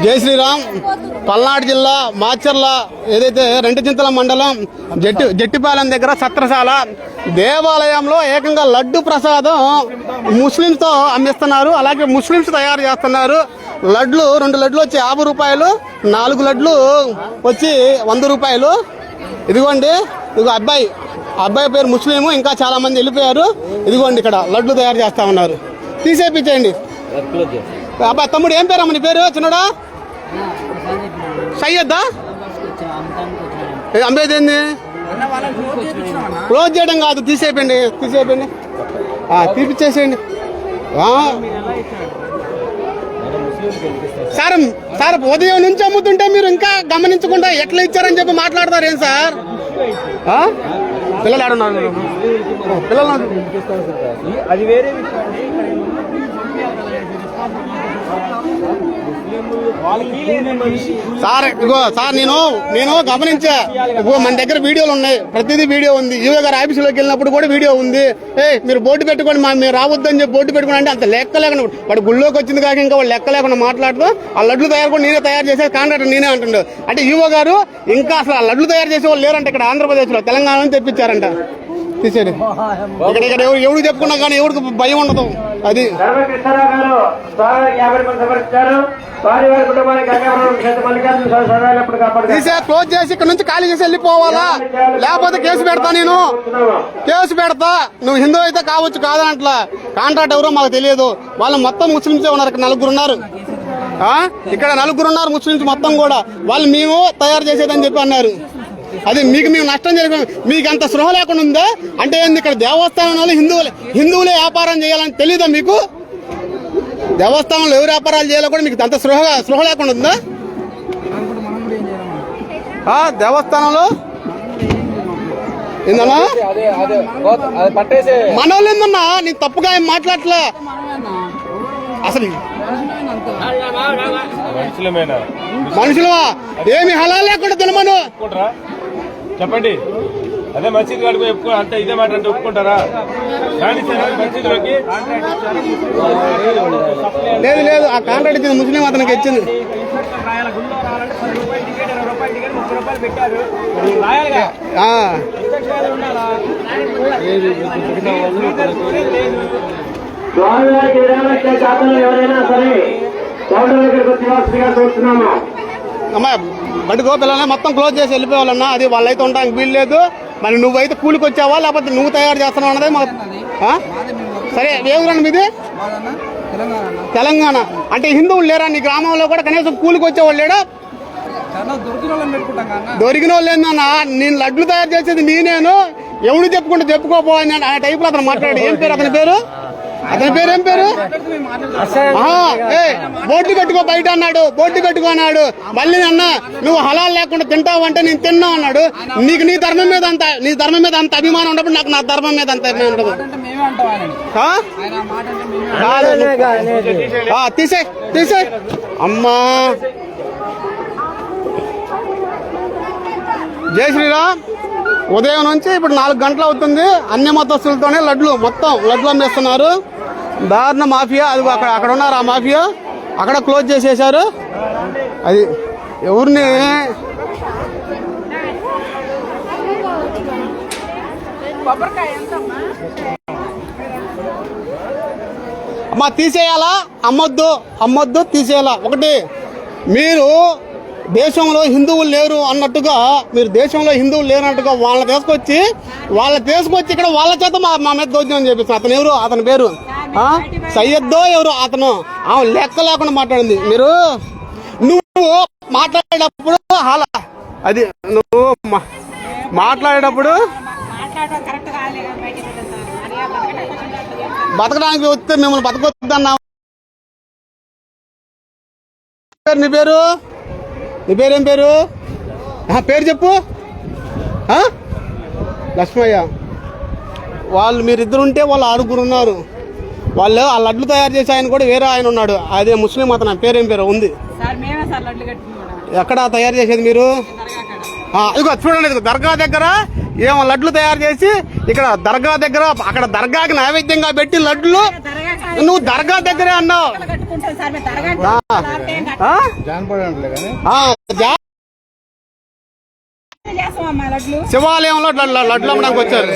జై శ్రీరామ్. పల్నాడు జిల్లా మాచర్ల ఏదైతే రెంటచింతల మండలం జట్టిపాలెం దగ్గర సత్రశాల దేవాలయంలో ఏకంగా లడ్డు ప్రసాదం ముస్లింస్తో అమ్మిస్తున్నారు. అలాగే ముస్లింస్ తయారు చేస్తున్నారు. లడ్లు 2 లడ్లు వచ్చి 50 రూపాయలు, 4 లడ్లు వచ్చి 100 రూపాయలు. ఇదిగోండి, ఇదిగో అబ్బాయి పేరు ముస్లిము, ఇంకా చాలా మంది వెళ్ళిపోయారు. ఇదిగోండి ఇక్కడ లడ్లు తయారు చేస్తా ఉన్నారు. తీసేపించండి. అబ్బాయి తమ్ముడు ఏం పేరు అమ్మ నీ పేరు? చిన్నడా సయ్యద్దా? అమ్మేది ఏంది? క్లోజ్ చేయడం కాదు, తీసేయండి తీపిచ్చేసేయండి. సార్ ఉదయం నుంచి అమ్ముతుంటే మీరు ఇంకా గమనించకుండా ఎట్లా ఇచ్చారని చెప్పి మాట్లాడతారు ఏం సార్? పిల్లలు ఆడున్నారు, పిల్లలు అది వేరే సార్. ఇగో సార్ నేను గమనించా. ఇగో మన దగ్గర వీడియోలు ఉన్నాయి, ప్రతిదీ వీడియో ఉంది. యువ గారు ఆఫీసులోకి వెళ్ళినప్పుడు కూడా వీడియో ఉంది. మీరు బోర్డు పెట్టుకోండి, మీరు రావద్దని చెప్పి బోర్డు పెట్టుకోండి అంటే అంత లెక్క లేకుండా వాడు గుళ్ళోకి వచ్చింది కాక ఇంకా వాళ్ళు లెక్క లేకుండా మాట్లాడుతూ ఆ లడ్లు నేనే తయారు చేసే కాంట్రాక్టర్ నేనే అంటుండే. అంటే యువ గారు ఇంకా అసలు ఆ లడ్లు తయారు చేసే వాళ్ళు లేరంట ఇక్కడ ఆంధ్రప్రదేశ్లో, తెలంగాణ తెప్పించారంట. తీసేది ఇక్కడ ఎవరు చెప్పుకున్నా కానీ ఎవరికి భయం ఉండదు. అది తీసే క్లోజ్ చేసి ఇక్కడ నుంచి ఖాళీ చేసి వెళ్ళిపోవాలా, లేకపోతే కేసు పెడతా. నేను కేసు పెడతా. నువ్వు హిందూ అయితే కావచ్చు, కాదనట్లా. కాంట్రాక్ట్ ఎవరో మాకు తెలియదు. వాళ్ళు మొత్తం ముస్లింసే ఉన్నారు. ఇక్కడ 4 ఉన్నారు. ఇక్కడ 4 ఉన్నారు ముస్లింస్ మొత్తం కూడా. వాళ్ళు మేము తయారు చేసేదని చెప్పి అన్నారు. అది మేము నష్టం చేయడం. మీకు అంత స్పృహ లేకుండా ఉందా? అంటే ఇక్కడ దేవస్థానంలో హిందువులే వ్యాపారం చేయాలని తెలీదా మీకు? దేవస్థానంలో ఎవరు వ్యాపారాలు చేయాలో కూడా మీకు అంత స్పృహ లేకుండా ఉందా? దేవస్థానంలో ఏందన్నా మనోళ్ళు ఏందన్నా? నీ తప్పుగా ఏం మాట్లాడలే అసలు. మనుషులమా? ఏమి హలాలు లేకుండా తినమను చెప్పండి. అదే మసీద్ కాడికి చెప్పుకో అంటే ఇదే మాట అంటే ఒప్పుకుంటారా? లేదు ఆ కాంట్రాక్ట్ ఇచ్చింది ముస్లిం అతనికి ఇచ్చింది. ఎవరైనా సరే అమ్మా బండి గోపిల్లనే మొత్తం క్లోజ్ చేసి వెళ్ళిపోవాలన్నా. అది వాళ్ళైతే ఉండడానికి వీలు లేదు. మరి నువ్వైతే కూలికి వచ్చావా లేకపోతే నువ్వు తయారు చేస్తున్నావు అన్నదే మాకు. సరే ఏ ఊరండి మీది? తెలంగాణ. అంటే హిందువులు లేరా నీ గ్రామంలో కూడా? కనీసం కూలికి వచ్చేవాళ్ళు లేడా? దొరికిన వాళ్ళు ఏందన్నా? నేను లడ్లు తయారు చేసేది నేనేను, ఎవడు చెప్పుకోపో అని ఆ టైప్ లో అతను మాట్లాడు. ఏం పేరు అతని పేరు? ఏం పేరు? బోర్డు పెట్టుకో బయట అన్నాడు. బోర్డు పెట్టుకో అన్నాడు. మళ్ళీ అన్న నువ్వు హలాల్ లేకుండా తింటావు అంటే నేను తిన్నా అన్నాడు. నీకు నీ ధర్మం మీద అంత అభిమానం ఉన్నప్పుడు నాకు నా ధర్మం మీద అంత అభిమానం ఉండదు. తీసే అమ్మా. జై శ్రీరామ్. ఉదయం నుంచి ఇప్పుడు 4 గంటలు అవుతుంది. అన్ని మతస్థులతోనే మొత్తం లడ్లు అమ్మేస్తున్నారు. దారుణ మాఫియా. అది అక్కడ ఉన్నారు ఆ మాఫియా. అక్కడ క్లోజ్ చేసేసారు. అది ఎవరిని అమ్మా తీసేయాలా? అమ్మొద్దు తీసేయాలా? ఒకటి, మీరు దేశంలో హిందువులు లేరు అన్నట్టుగా, వాళ్ళని తీసుకొచ్చి ఇక్కడ వాళ్ళ చేత మా మీద దోద్యం చేపిస్తారు. అతను ఎవరు? అతని పేరు సయ్యద్దో ఎవరు అతను. లెక్క లేకుండా మాట్లాడింది. నువ్వు మాట్లాడేటప్పుడు నువ్వు మాట్లాడేటప్పుడు బతకడానికి వస్తే మిమ్మల్ని బతకొద్దన్నా. నీ పేరేం పేరు? పేరు చెప్పు. లక్ష్మయ్య. మీరిద్దరు ఉంటే వాళ్ళు 6 ఉన్నారు. వాళ్ళు ఆ లడ్లు తయారు చేసే ఆయన కూడా వేరే ఆయన ఉన్నాడు. అదే ముస్లిం అతను. పేరేం పేరు ఉంది? ఎక్కడ తయారు చేసేది మీరు? ఇదిగో చూడండి, దర్గా దగ్గర ఏమో లడ్లు తయారు చేసి ఇక్కడ దర్గా దగ్గర అక్కడ దర్గాకి నైవేద్యంగా పెట్టి లడ్లు నువ్వు దర్గా దగ్గరే అన్నావు. ఆ? ఆ, శివాలయంలో లడ్లు అమ్మడానికి వచ్చారు.